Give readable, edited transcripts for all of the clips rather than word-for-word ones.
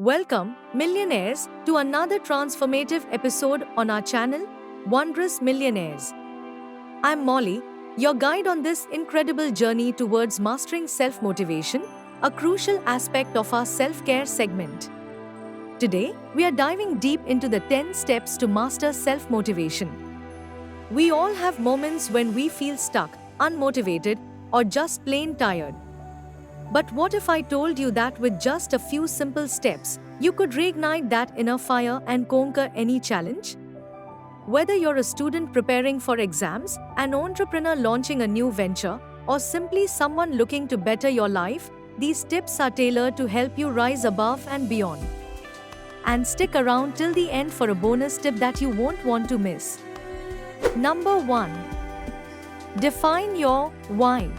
Welcome, millionaires, to another transformative episode on our channel, Wondrous Millionaires. I'm Molly, your guide on this incredible journey towards mastering self motivation, a crucial aspect of our self care segment. Today, we are diving deep into the 10 steps to master self motivation. We all have moments when we feel stuck, unmotivated, or just plain tired. But what if I told you that with just a few simple steps, you could reignite that inner fire and conquer any challenge? Whether you're a student preparing for exams, an entrepreneur launching a new venture, or simply someone looking to better your life, these tips are tailored to help you rise above and beyond. And stick around till the end for a bonus tip that you won't want to miss. Number 1. Define your why.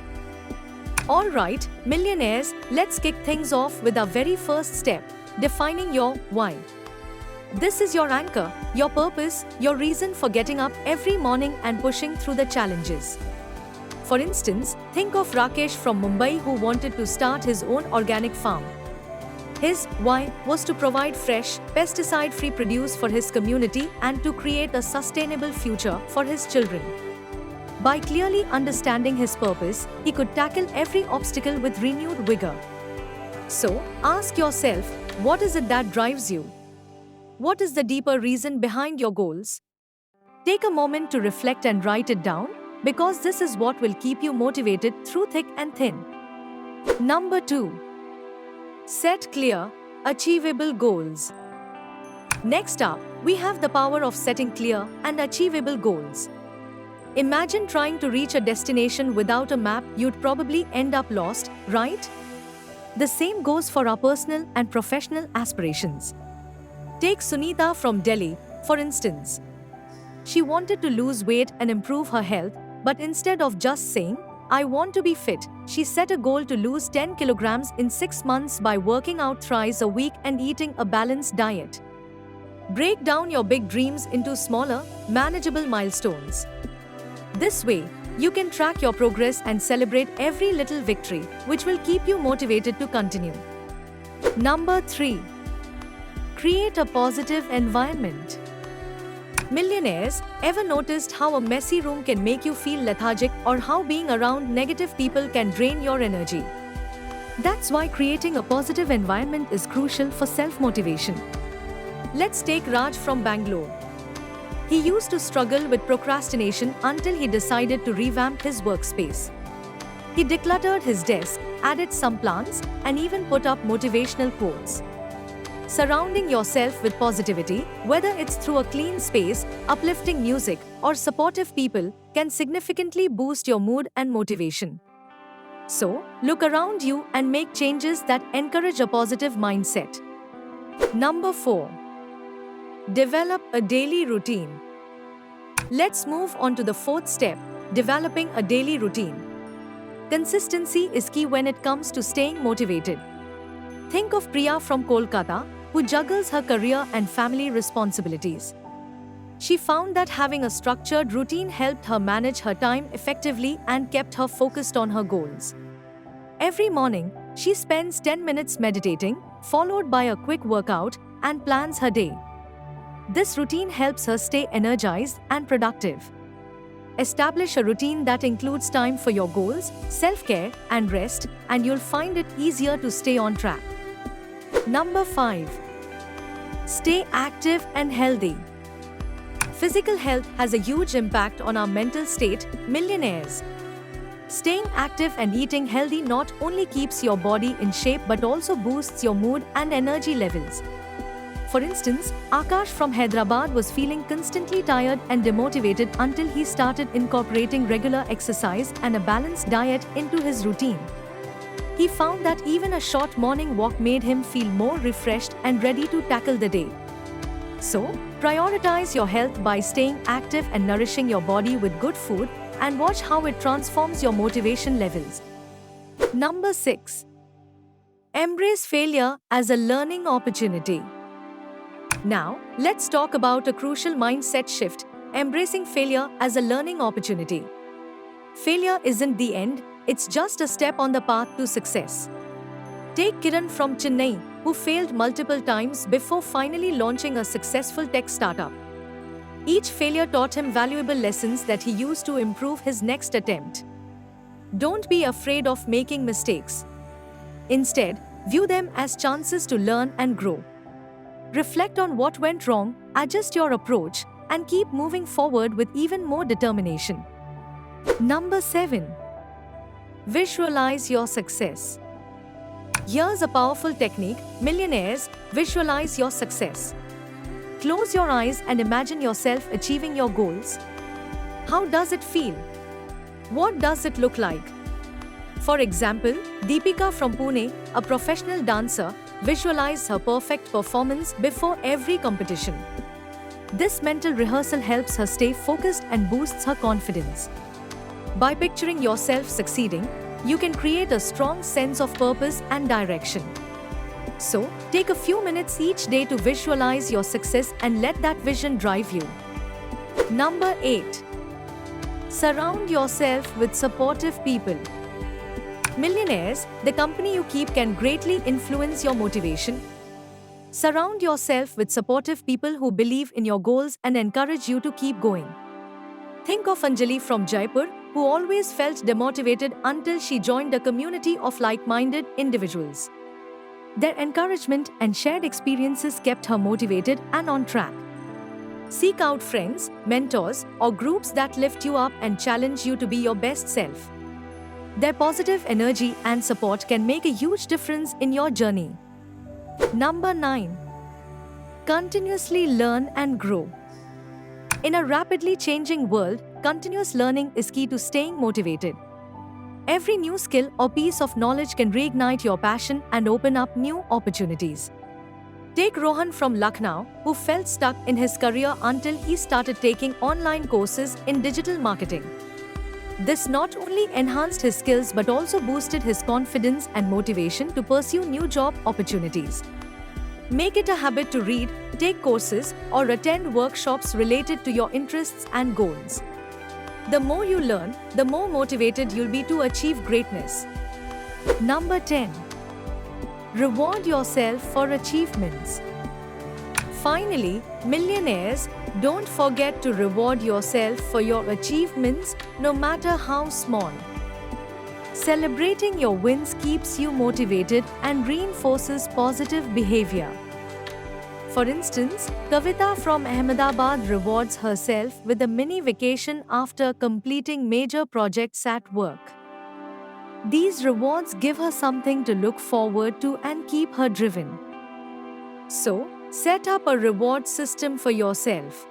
Alright, millionaires, let's kick things off with our very first step, defining your why. This is your anchor, your purpose, your reason for getting up every morning and pushing through the challenges. For instance, think of Rakesh from Mumbai who wanted to start his own organic farm. His why was to provide fresh, pesticide-free produce for his community and to create a sustainable future for his children. By clearly understanding his purpose, he could tackle every obstacle with renewed vigor. So, ask yourself, what is it that drives you? What is the deeper reason behind your goals? Take a moment to reflect and write it down, because this is what will keep you motivated through thick and thin. Number 2. Set clear, achievable goals. Next up, we have the power of setting clear and achievable goals. Imagine trying to reach a destination without a map, you'd probably end up lost, right? The same goes for our personal and professional aspirations. Take Sunita from Delhi, for instance. She wanted to lose weight and improve her health, but instead of just saying, "I want to be fit," she set a goal to lose 10 kilograms in 6 months by working out thrice a week and eating a balanced diet. Break down your big dreams into smaller, manageable milestones. This way, you can track your progress and celebrate every little victory, which will keep you motivated to continue. Number 3. Create a positive environment. Millionaires, ever noticed how a messy room can make you feel lethargic or how being around negative people can drain your energy? That's why creating a positive environment is crucial for self-motivation. Let's take Raj from Bangalore. He used to struggle with procrastination until he decided to revamp his workspace. He decluttered his desk, added some plants, and even put up motivational quotes. Surrounding yourself with positivity, whether it's through a clean space, uplifting music, or supportive people, can significantly boost your mood and motivation. So, look around you and make changes that encourage a positive mindset. Number 4. Develop a daily routine. Let's move on to the fourth step, developing a daily routine. Consistency is key when it comes to staying motivated. Think of Priya from Kolkata, who juggles her career and family responsibilities. She found that having a structured routine helped her manage her time effectively and kept her focused on her goals. Every morning, she spends 10 minutes meditating, followed by a quick workout, and plans her day. This routine helps her stay energized and productive. Establish a routine that includes time for your goals, self-care, and rest, and you'll find it easier to stay on track. Number 5. Stay active and healthy. Physical health has a huge impact on our mental state, millionaires. Staying active and eating healthy not only keeps your body in shape but also boosts your mood and energy levels. For instance, Akash from Hyderabad was feeling constantly tired and demotivated until he started incorporating regular exercise and a balanced diet into his routine. He found that even a short morning walk made him feel more refreshed and ready to tackle the day. So, prioritize your health by staying active and nourishing your body with good food, and watch how it transforms your motivation levels. Number 6. Embrace failure as a learning opportunity. Now, let's talk about a crucial mindset shift, embracing failure as a learning opportunity. Failure isn't the end, it's just a step on the path to success. Take Kiran from Chennai, who failed multiple times before finally launching a successful tech startup. Each failure taught him valuable lessons that he used to improve his next attempt. Don't be afraid of making mistakes. Instead, view them as chances to learn and grow. Reflect on what went wrong, adjust your approach, and keep moving forward with even more determination. Number 7. Visualize your success. Here's a powerful technique, millionaires. Visualize your success. Close your eyes and imagine yourself achieving your goals. How does it feel? What does it look like? For example, Deepika from Pune, a professional dancer, visualized her perfect performance before every competition. This mental rehearsal helps her stay focused and boosts her confidence. By picturing yourself succeeding, you can create a strong sense of purpose and direction. So, take a few minutes each day to visualize your success and let that vision drive you. Number 8. Surround yourself with supportive people. Millionaires, the company you keep can greatly influence your motivation. Surround yourself with supportive people who believe in your goals and encourage you to keep going. Think of Anjali from Jaipur, who always felt demotivated until she joined a community of like-minded individuals. Their encouragement and shared experiences kept her motivated and on track. Seek out friends, mentors, or groups that lift you up and challenge you to be your best self. Their positive energy and support can make a huge difference in your journey. Number 9. Continuously learn and grow. In a rapidly changing world, continuous learning is key to staying motivated. Every new skill or piece of knowledge can reignite your passion and open up new opportunities. Take Rohan from Lucknow, who felt stuck in his career until he started taking online courses in digital marketing. This not only enhanced his skills but also boosted his confidence and motivation to pursue new job opportunities. Make it a habit to read, take courses, or attend workshops related to your interests and goals. The more you learn, the more motivated you'll be to achieve greatness. Number 10. Reward yourself for achievements. Finally, millionaires, don't forget to reward yourself for your achievements, no matter how small. Celebrating your wins keeps you motivated and reinforces positive behavior. For instance, Kavita from Ahmedabad rewards herself with a mini vacation after completing major projects at work. These rewards give her something to look forward to and keep her driven. So, set up a reward system for yourself.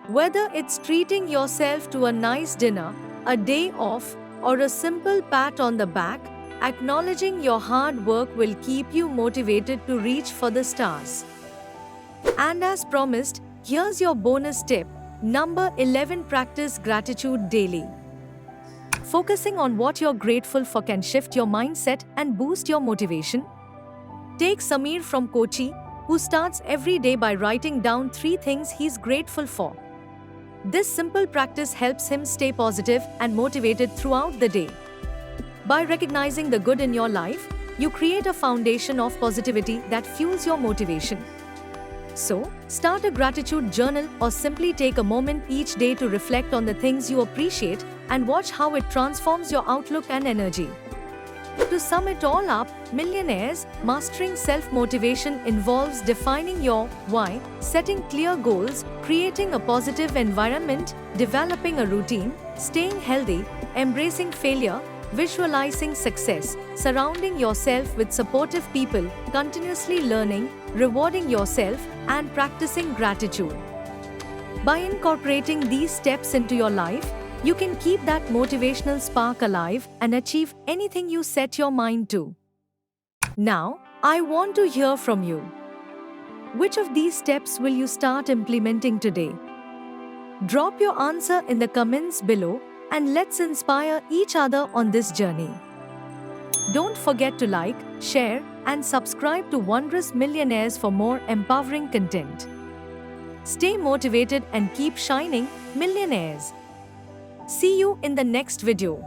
Whether it's treating yourself to a nice dinner, a day off, or a simple pat on the back, acknowledging your hard work will keep you motivated to reach for the stars. And as promised, here's your bonus tip. Number 11. Practice gratitude daily. Focusing on what you're grateful for can shift your mindset and boost your motivation. Take Samir from Kochi, who starts every day by writing down 3 things he's grateful for. This simple practice helps him stay positive and motivated throughout the day. By recognizing the good in your life, you create a foundation of positivity that fuels your motivation. So, start a gratitude journal or simply take a moment each day to reflect on the things you appreciate and watch how it transforms your outlook and energy. To sum it all up, millionaires, mastering self-motivation involves defining your why, setting clear goals, creating a positive environment, developing a routine, staying healthy, embracing failure, visualizing success, surrounding yourself with supportive people, continuously learning, rewarding yourself, and practicing gratitude. By incorporating these steps into your life, you can keep that motivational spark alive and achieve anything you set your mind to. Now, I want to hear from you. Which of these steps will you start implementing today? Drop your answer in the comments below and let's inspire each other on this journey. Don't forget to like, share, and subscribe to Wondrous Millionaires for more empowering content. Stay motivated and keep shining, millionaires. See you in the next video.